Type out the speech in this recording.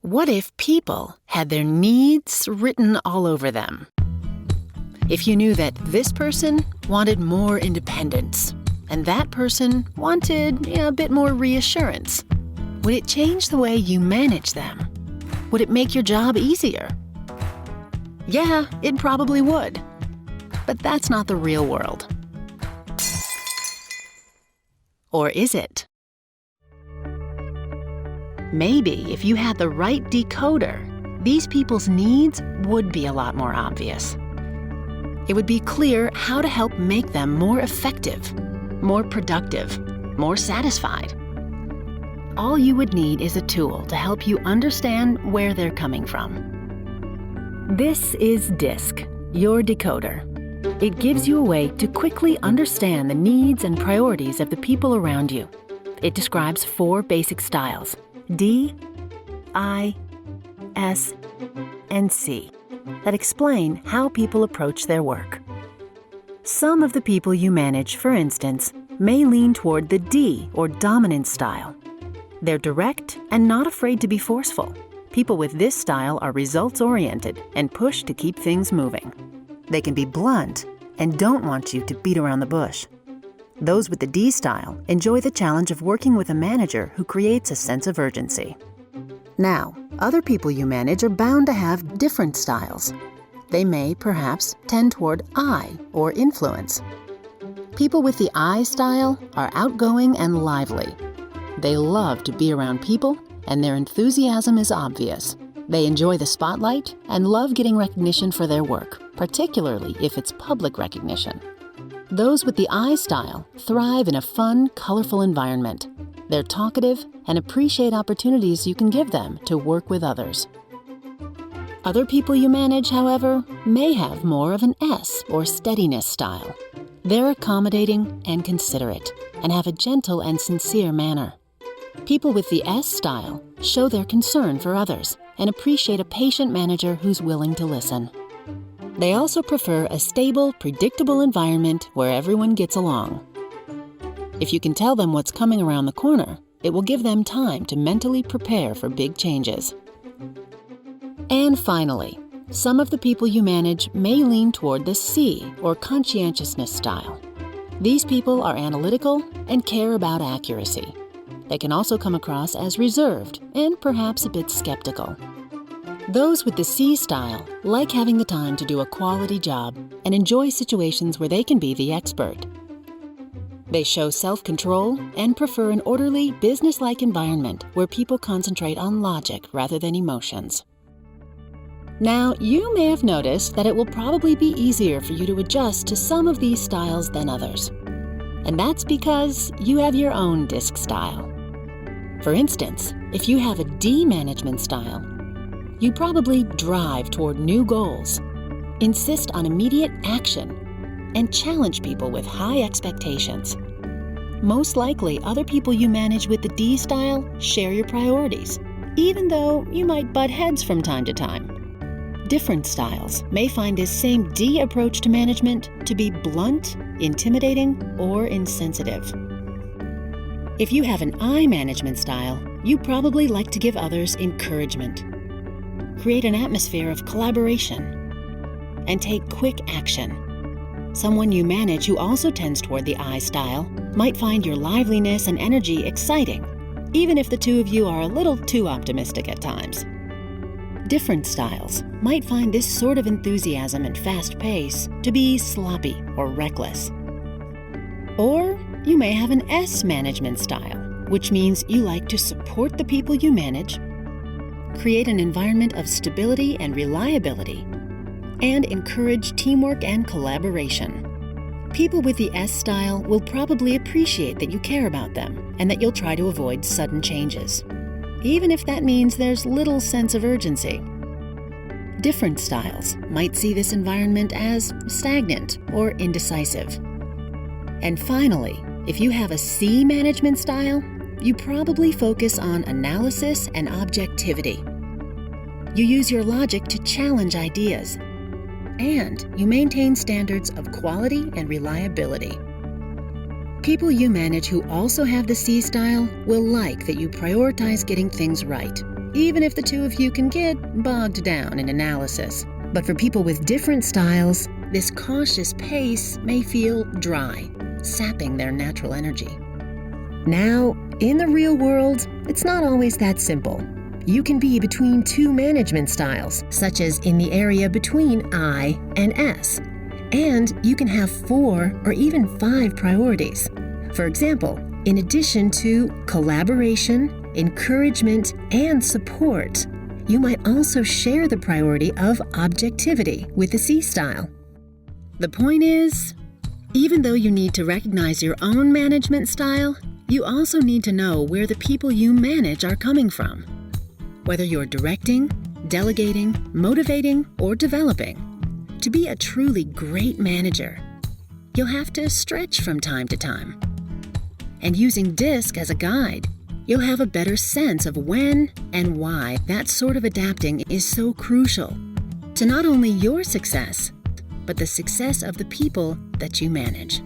What if people had their needs written all over them? If you knew that this person wanted more independence and that person wanted a bit more reassurance, would it change the way you manage them? Would it make your job easier? Yeah, it probably would. But that's not the real world. Or is it? Maybe if you had the right decoder, these people's needs would be a lot more obvious. It would be clear how to help make them more effective, more productive, more satisfied. All you would need is a tool to help you understand where they're coming from. This is DiSC, your decoder. It gives you a way to quickly understand the needs and priorities of the people around you. It describes 4 basic styles: D, I, S, and C, that explain how people approach their work. Some of the people you manage, for instance, may lean toward the D or dominant style. They're direct and not afraid to be forceful. People with this style are results-oriented and push to keep things moving. They can be blunt and don't want you to beat around the bush. Those with the D style enjoy the challenge of working with a manager who creates a sense of urgency. Now, other people you manage are bound to have different styles. They may, perhaps, tend toward I or influence. People with the I style are outgoing and lively. They love to be around people, and their enthusiasm is obvious. They enjoy the spotlight and love getting recognition for their work, particularly if it's public recognition. Those with the I style thrive in a fun, colorful environment. They're talkative and appreciate opportunities you can give them to work with others. Other people you manage, however, may have more of an S or steadiness style. They're accommodating and considerate and have a gentle and sincere manner. People with the S style show their concern for others and appreciate a patient manager who's willing to listen. They also prefer a stable, predictable environment where everyone gets along. If you can tell them what's coming around the corner, it will give them time to mentally prepare for big changes. And finally, some of the people you manage may lean toward the C or conscientiousness style. These people are analytical and care about accuracy. They can also come across as reserved and perhaps a bit skeptical. Those with the C style like having the time to do a quality job and enjoy situations where they can be the expert. They show self-control and prefer an orderly, business-like environment where people concentrate on logic rather than emotions. Now, you may have noticed that it will probably be easier for you to adjust to some of these styles than others. And that's because you have your own DiSC style. For instance, if you have a D management style, you probably drive toward new goals, insist on immediate action, and challenge people with high expectations. Most likely, other people you manage with the D style share your priorities, even though you might butt heads from time to time. Different styles may find this same D approach to management to be blunt, intimidating, or insensitive. If you have an I management style, you probably like to give others encouragement, create an atmosphere of collaboration, and take quick action. Someone you manage who also tends toward the I style might find your liveliness and energy exciting, even if the two of you are a little too optimistic at times. Different styles might find this sort of enthusiasm and fast pace to be sloppy or reckless. Or you may have an S management style, which means you like to support the people you manage, create an environment of stability and reliability, and encourage teamwork and collaboration. People with the S style will probably appreciate that you care about them and that you'll try to avoid sudden changes, even if that means there's little sense of urgency. Different styles might see this environment as stagnant or indecisive. And finally, if you have a C management style, you probably focus on analysis and objectivity. You use your logic to challenge ideas, and you maintain standards of quality and reliability. People you manage who also have the C style will like that you prioritize getting things right even if the two of you can get bogged down in analysis. But for people with different styles, this cautious pace may feel dry, sapping their natural energy. Now, in the real world, it's not always that simple. You can be between two management styles, such as in the area between I and S. And you can have 4 or even 5 priorities. For example, in addition to collaboration, encouragement, and support, you might also share the priority of objectivity with the C style. The point is, even though you need to recognize your own management style, you also need to know where the people you manage are coming from. Whether you're directing, delegating, motivating, or developing, to be a truly great manager, you'll have to stretch from time to time. And using DiSC as a guide, you'll have a better sense of when and why that sort of adapting is so crucial to not only your success, but the success of the people that you manage.